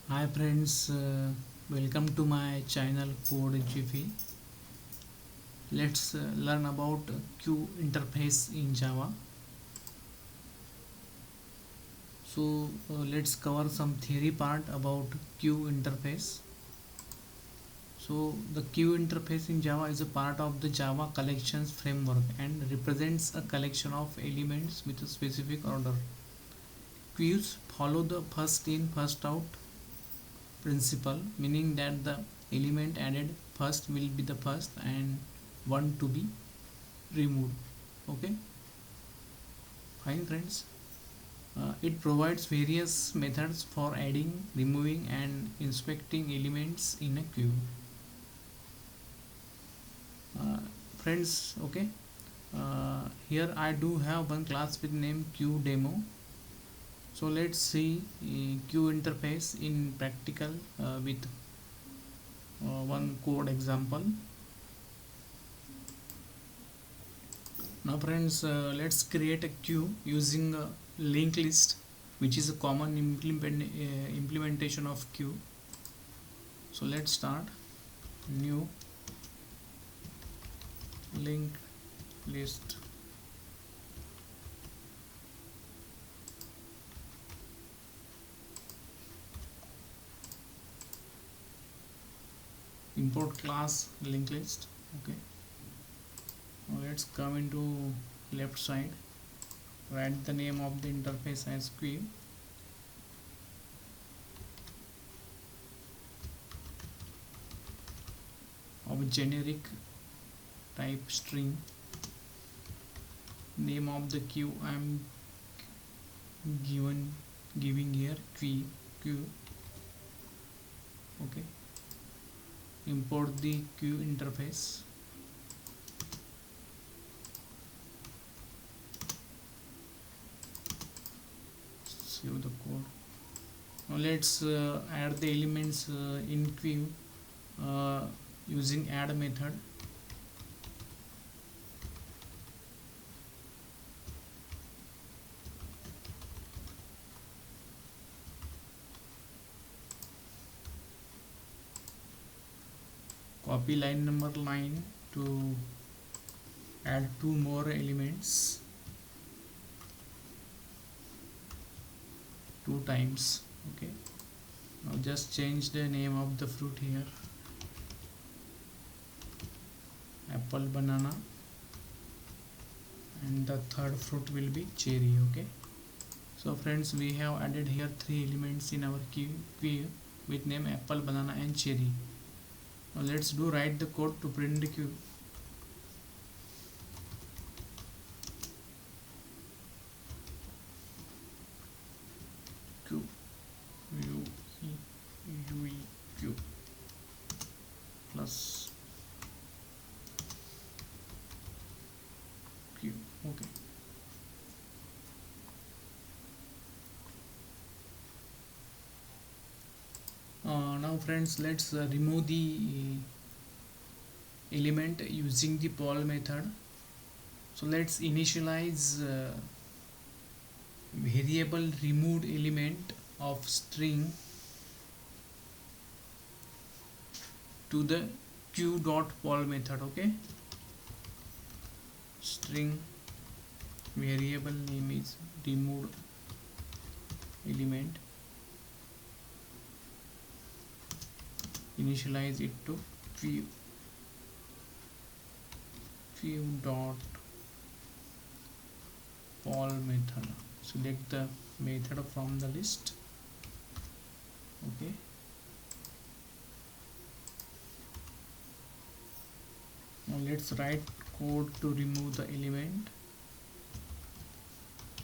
Hi friends, welcome to my channel Code GP. Let's learn about Q interface in Java. Let's cover some theory part about Q interface. The Q interface in Java is a part of the Java collections framework and represents a collection of elements with a specific order. Queues follow the first in first out principle, meaning that the element added first will be the first and one to be removed. Okay, fine friends. It provides various methods for adding, removing and inspecting elements in a queue. uh, Friends, okay, here I do have one class with name queue demo. So let's see queue interface in practical with one code example. Now friends, let's create a queue using a linked list, which is a common implementation of queue. So let's start new linked list. Import class linked list. Okay, now let's come into left side, write the name of the interface as queue. Of generic type string, name of the queue I am giving here queue. Okay, import the queue interface. Save the code. Now let's add the elements in queue uh, using add method. Copy line number 9 to add two more elements, two times. Okay, now just change the name of the fruit here, apple, banana, and the third fruit will be cherry. Okay, so friends, we have added here three elements in our queue with name apple, banana and cherry. Now let's do write the code to print the queue. Q U E U E Q plus Q. Okay, now friends, let's remove the element using the poll method. So let's initialize variable removed element of string to the queue.poll method. Okay, string variable name is removed element, initialize it to queue.poll method. Select the method from the list. Okay, now let's write code to remove the element.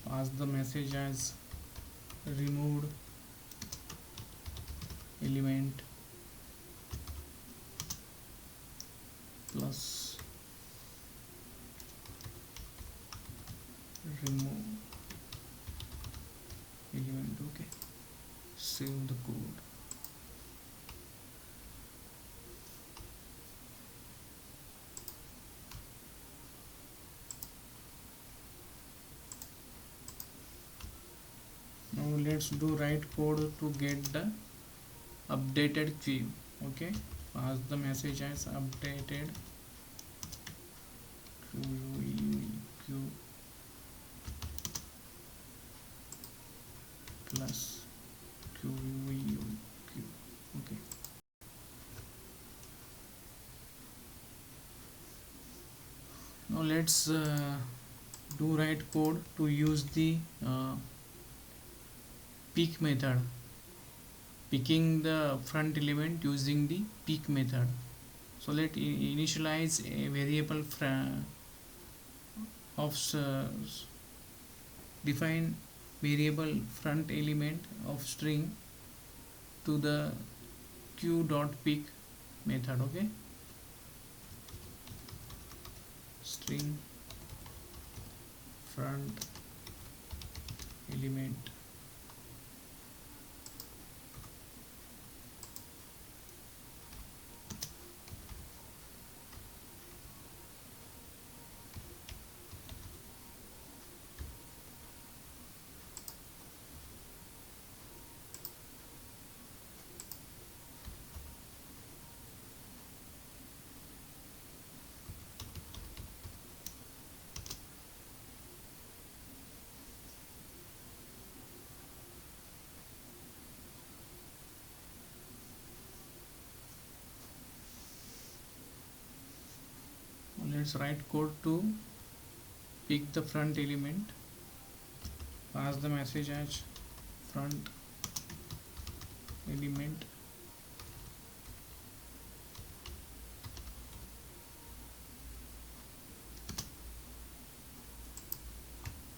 Pass the message as removed element plus remove element. Okay, save the code. Now let's do write code to get the updated queue. Okay, pass the message as updated queue plus queue. Okay, now let's do write code to use the pick method, picking the front element using the pick method. So let initialize a variable of define variable front element of string to the q.pick method. Okay, string front element. Let's write code to pick the front element. Pass the message as front element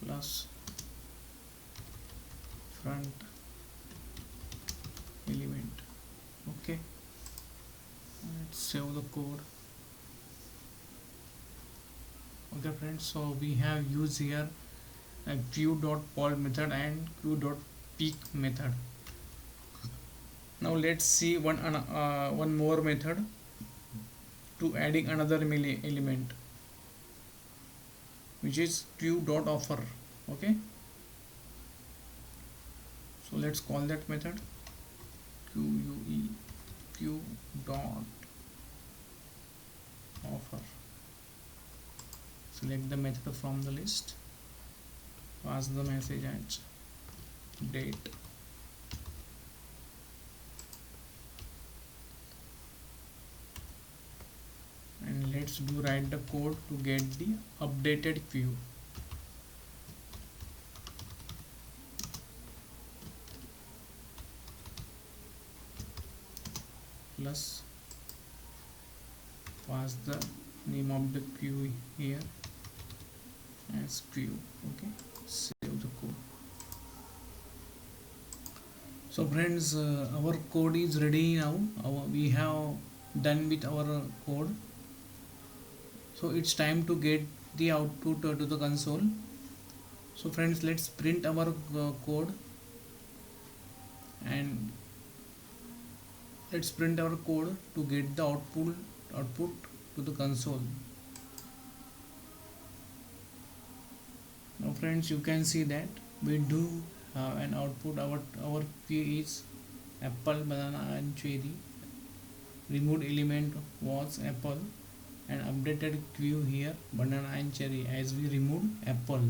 plus front element. Okay, let's save the code. Okay friends, so we have used here a queue.poll method and queue.peak method. Now let's see one more method to adding another element, which is queue.offer. Okay, so let's call that method queue.offer. Select the method from the list, pass the message as date, and let's do write the code to get the updated queue. Plus pass the name of the queue here as queue. Okay, save the code. So friends, our code is ready now. We have done with our code, so it's time to get the output to the console. So friends, let's print our code, and let's print our code to get the output to the console. Now friends, you can see that we do have an output. Our key is apple, banana and cherry. Removed element was apple, and updated queue here banana and cherry, as we removed apple.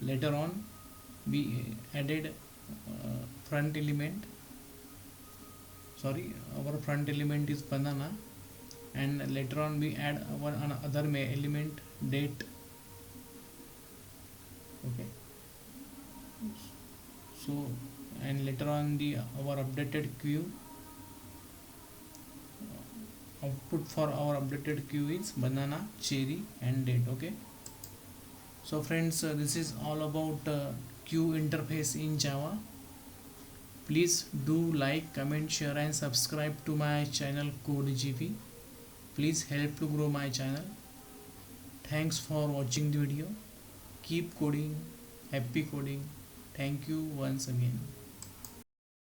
Later on we added front element, sorry, our front element is banana, and later on we add our other element date. Okay, so, and later on the our updated queue, output for our updated queue is banana, cherry and date. Okay, so friends, this is all about queue interface in Java. Please do like, comment, share and subscribe to my channel CodeGP. Please help to grow my channel. Thanks for watching the video. Keep coding. Happy coding. Thank you once again.